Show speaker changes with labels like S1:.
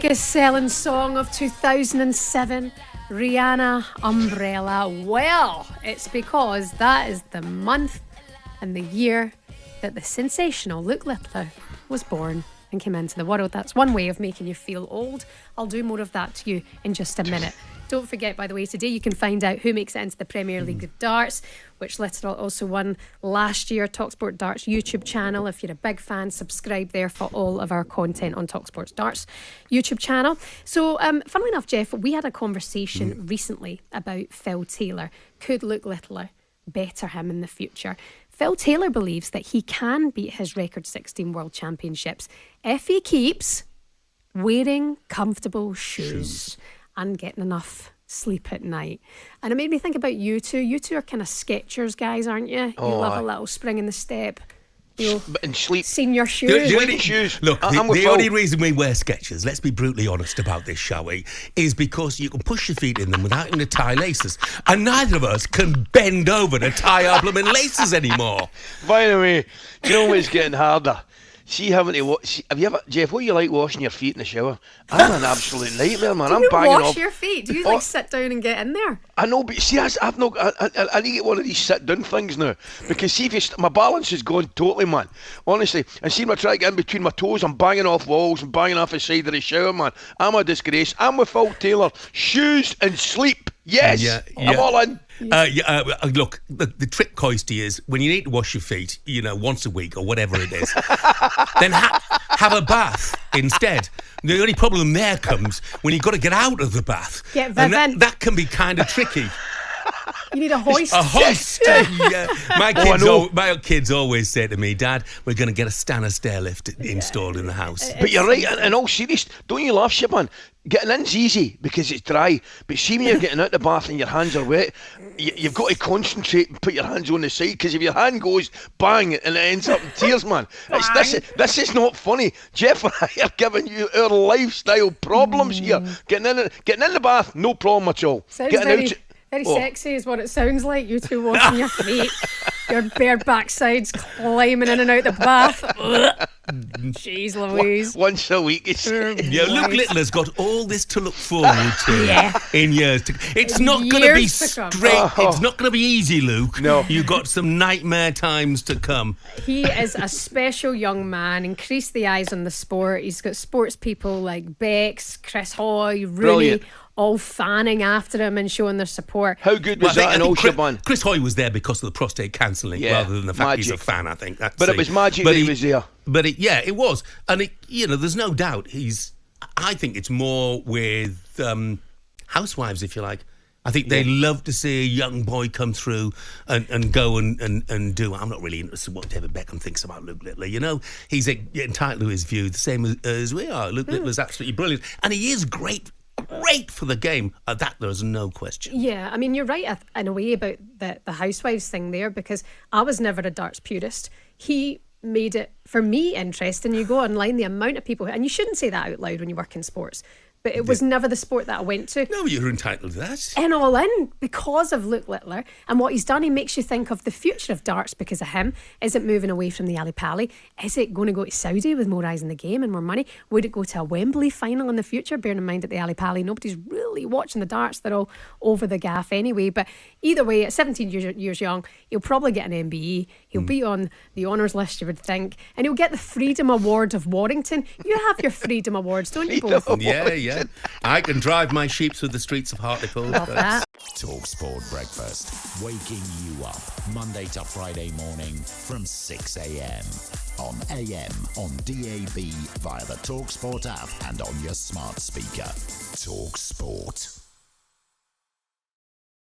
S1: Biggest selling song of 2007, Rihanna, Umbrella. Well, it's because that is the month and the year that the sensational Luke Littler was born and came into the world. That's one way of making you feel old. I'll do more of that to you in just a minute. Don't forget, by the way, today you can find out who makes it into the Premier League of Darts, which Littler also won last year. talkSPORT Darts YouTube channel. If you're a big fan, subscribe there for all of our content on talkSPORT Darts YouTube channel. So, funnily enough, Jeff, we had a conversation recently about Phil Taylor. Could Luke Littler better him in the future? Phil Taylor believes that he can beat his record 16 World Championships if he keeps wearing comfortable shoes and getting enough sleep at night. And it made me think about you two. You two are kind of Skechers guys, aren't you? You love a little spring in the step.
S2: And sleep.
S1: Senior shoes.
S2: Shoes.
S3: Look, the only reason we wear Skechers, let's be brutally honest about this, shall we, is because you can push your feet in them without having to tie laces. And neither of us can bend over to tie our blooming laces anymore.
S2: By the way, you know what's getting harder? See, having to watch. Have you ever, Jeff? What do you like washing your feet in the shower? I'm an absolute nightmare, man. I'm banging off.
S1: Do you wash your feet? Do you sit down and get in there?
S2: I know, but see, I've not. I need to get one of these sit-down things now, because see, if my balance is gone totally, man. Honestly, and see, when I try to get in between my toes, I'm banging off walls and banging off the side of the shower, man. I'm a disgrace. I'm with Phil Taylor. Shoes and sleep. Yes, I'm all in.
S3: Look, the trick, Coisty, is when you need to wash your feet, once a week or whatever it is, then have a bath instead. The only problem there comes when you've got to get out of the bath.
S1: Get
S3: and that can be kind of tricky.
S1: You need a hoist.
S3: A hoist. Yeah. My kids always say to me, Dad, we're going to get a Stanner stair lift installed in the house.
S2: But you're right, in all seriousness, don't you laugh, shit, man? Getting in's easy because it's dry, but see, when you're getting out the bath and your hands are wet, you've got to concentrate and put your hands on the side, because if your hand goes bang and it ends up in tears, man, this is not funny. Jeff and I are giving you our lifestyle problems here. Getting in the bath, no problem at all.
S1: Sounds very sexy is what it sounds like. You two washing your feet, your bare backsides climbing in and out the bath. Jeez Louise.
S2: Once a week.
S3: Luke Littler's got all this to look forward to in years to come. It's not going to be straight. It's not going to be easy, Luke.
S2: No.
S3: You've got some nightmare times to come.
S1: He is a special young man. Increase the eyes on the sport. He's got sports people like Bex, Chris Hoy, Rooney.
S2: Brilliant.
S1: All fanning after him and showing their support.
S2: How good was that in Ocean?
S3: Chris Hoy was there because of the prostate cancelling rather than the fact he's a fan, I think.
S2: But it was magic that he was there.
S3: But it was. And, there's no doubt I think it's more with housewives, if you like. I think they love to see a young boy come through and go and do. I'm not really interested in what David Beckham thinks about Luke Littler. He's entitled to his view, the same as we are. Luke Littler's absolutely brilliant. And he is great for the game. That there's no question.
S1: Yeah, I mean, you're right in a way about the housewives thing there, because I was never a darts purist. He made it, for me, interesting. You go online, the amount of people, and you shouldn't say that out loud when you work in sports, but it was never the sport that I went to.
S3: No, you're entitled to that.
S1: And all in, because of Luke Littler and what he's done, he makes you think of the future of darts because of him. Is it moving away from the Ali Pali? Is it going to go to Saudi with more eyes in the game and more money? Would it go to a Wembley final in the future? Bearing in mind that the Ali Pali, nobody's really watching the darts. They're all over the gaff anyway. But either way, at 17 years young, he'll probably get an MBE. He'll be on the honours list, you would think. And he'll get the Freedom Award of Warrington. You have your Freedom Awards, don't you both?
S3: Yeah. I can drive my sheep through the streets of Hartlepool.
S1: Love that.
S4: talkSPORT Breakfast, waking you up Monday to Friday morning from 6 a.m. on AM, on DAB, via the talkSPORT app and on your smart speaker. talkSPORT.